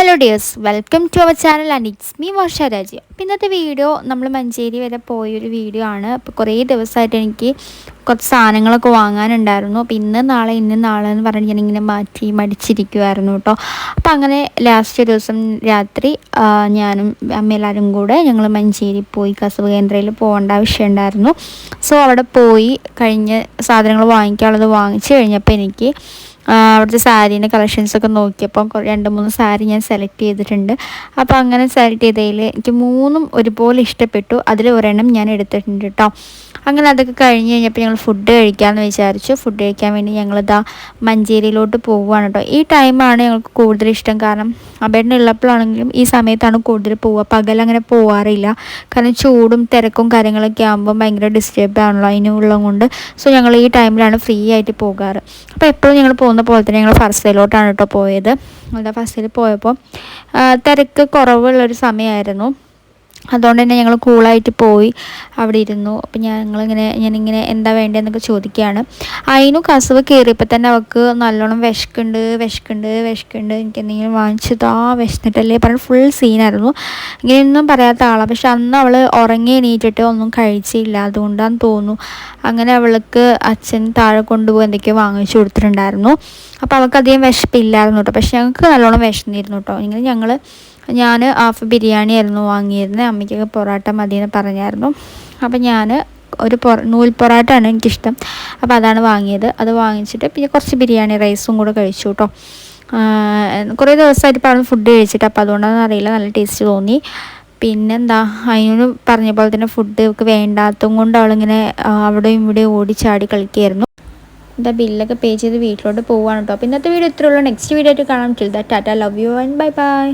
Hello dears, welcome to our channel and it's me Varsha Raji. അപ്പോൾ ഇന്നത്തെ video നമ്മൾ മഞ്ചേരി വരെ പോയൊരു വീഡിയോ ആണ്. അപ്പോൾ കുറേ ദിവസമായിട്ട് എനിക്ക് കുറച്ച് സാധനങ്ങളൊക്കെ വാങ്ങാനുണ്ടായിരുന്നു. അപ്പോൾ ഇന്ന് നാളെ എന്ന് പറഞ്ഞ് ഞാനിങ്ങനെ മാറ്റി മടിച്ചിരിക്കുമായിരുന്നു കേട്ടോ. അപ്പോൾ അങ്ങനെ ലാസ്റ്റ് ദിവസം രാത്രി ഞാനും അമ്മയെല്ലാവരും കൂടെ ഞങ്ങൾ മഞ്ചേരി പോയി. കസവ് കേന്ദ്രയിൽ പോകേണ്ട ആവശ്യമുണ്ടായിരുന്നു. സോ അവിടെ പോയി കഴിഞ്ഞ് സാധനങ്ങൾ വാങ്ങിക്കാനുള്ളത് വാങ്ങിച്ചു കഴിഞ്ഞപ്പോൾ എനിക്ക് അവിടുത്തെ സാരീൻ്റെ കളക്ഷൻസൊക്കെ നോക്കിയപ്പോൾ 2-3 സാരി ഞാൻ സെലക്ട് ചെയ്തിട്ടുണ്ട്. അപ്പോൾ അങ്ങനെ സെലക്ട് ചെയ്തതിൽ എനിക്ക് 3 ഒരുപോലെ ഇഷ്ടപ്പെട്ടു. അതിൽ ഒരെണ്ണം ഞാൻ എടുത്തിട്ടുണ്ട് കേട്ടോ. അങ്ങനെ അതൊക്കെ കഴിഞ്ഞ് കഴിഞ്ഞപ്പോൾ ഞങ്ങൾ ഫുഡ് കഴിക്കാമെന്ന് വിചാരിച്ചു. ഫുഡ് കഴിക്കാൻ വേണ്ടി ഞങ്ങളിതാ മഞ്ചേരിയിലോട്ട് പോവുകയാണ് കേട്ടോ. ഈ ടൈമാണ് ഞങ്ങൾക്ക് കൂടുതൽ ഇഷ്ടം. കാരണം അബേട്ടൻ ഉള്ളപ്പോഴാണെങ്കിലും ഈ സമയത്താണ് കൂടുതൽ പോവുക. പകലങ്ങനെ പോവാറില്ല. കാരണം ചൂടും തിരക്കും കാര്യങ്ങളൊക്കെ ആകുമ്പോൾ ഭയങ്കര ഡിസ്റ്റർബ് ആണല്ലോ, അതിനുള്ളത് കൊണ്ട്. സോ ഞങ്ങൾ ഈ ടൈമിലാണ് ഫ്രീ ആയിട്ട് പോകാറ്. അപ്പോൾ എപ്പോഴും ഞങ്ങൾ പോകുന്ന പോലെ തന്നെ ഞങ്ങൾ ഫർസയിലോട്ടാണ് കേട്ടോ പോയത്. അതാ ഫർസയിൽ പോയപ്പോൾ തിരക്ക് കുറവുള്ളൊരു സമയമായിരുന്നു. അതുകൊണ്ട് തന്നെ ഞങ്ങൾ കൂളായിട്ട് പോയി അവിടെ ഇരുന്നു. അപ്പം ഞാനിങ്ങനെ എന്താ വേണ്ടതെന്നൊക്കെ ചോദിക്കുകയാണ്. അതിനു കസവ് കയറിയപ്പോൾ തന്നെ അവൾക്ക് നല്ലോണം വിശക്കുന്നുണ്ട് എനിക്ക് എന്തെങ്കിലും വാങ്ങിച്ചതാ, വിശന്നിട്ടല്ലേ പറഞ്ഞ് ഫുൾ സീനായിരുന്നു. ഇങ്ങനെയൊന്നും പറയാത്ത ആളാണ്. പക്ഷെ അന്ന് അവൾ ഉറങ്ങി എണീറ്റിട്ട് ഒന്നും കഴിച്ചില്ല, അതുകൊണ്ടാണെന്ന് തോന്നുന്നു. അങ്ങനെ അവൾക്ക് അച്ഛൻ താഴെ കൊണ്ടുപോയി എന്തൊക്കെയോ വാങ്ങിച്ചു കൊടുത്തിട്ടുണ്ടായിരുന്നു. അപ്പോൾ അവൾക്ക് അധികം വിശപ്പില്ലായിരുന്നു കേട്ടോ. പക്ഷെ ഞങ്ങൾക്ക് നല്ലോണം വിശന്നിരുന്നു കേട്ടോ. ഇങ്ങനെ ഞാൻ ഹാഫ് ബിരിയാണി ആയിരുന്നു വാങ്ങിയിരുന്നത്. അമ്മയ്ക്കൊക്കെ പൊറോട്ട മതിയെന്ന് പറഞ്ഞായിരുന്നു. അപ്പോൾ ഞാൻ ഒരു നൂൽ പൊറോട്ടയാണ് എനിക്കിഷ്ടം. അപ്പോൾ അതാണ് വാങ്ങിയത്. അത് വാങ്ങിച്ചിട്ട് പിന്നെ കുറച്ച് ബിരിയാണി റൈസും കൂടെ കഴിച്ചു കേട്ടോ. കുറേ ദിവസമായിട്ട് ഇപ്പോൾ അവിടെ ഫുഡ് കഴിച്ചിട്ട്, അപ്പോൾ അതുകൊണ്ടാണെന്ന് അറിയില്ല, നല്ല ടേസ്റ്റ് തോന്നി. പിന്നെന്താ, അതിനോട് പറഞ്ഞ പോലെ തന്നെ ഫുഡ് ഒക്കെ വേണ്ടാത്തതും കൊണ്ട് അവളിങ്ങനെ അവിടെയും ഇവിടെയും ഓടിച്ചാടി കളിക്കുകയായിരുന്നു. എന്താ ബില്ലൊക്കെ പേ ചെയ്ത് വീട്ടിലോട്ട് പോവുകയാണ് കേട്ടോ. അപ്പോൾ ഇന്നത്തെ വീഡിയോ ഇത്രയുള്ളൂ. നെക്സ്റ്റ് വീഡിയോ ആയിട്ട് കാണാം. Till that Tata, love you and bye bye.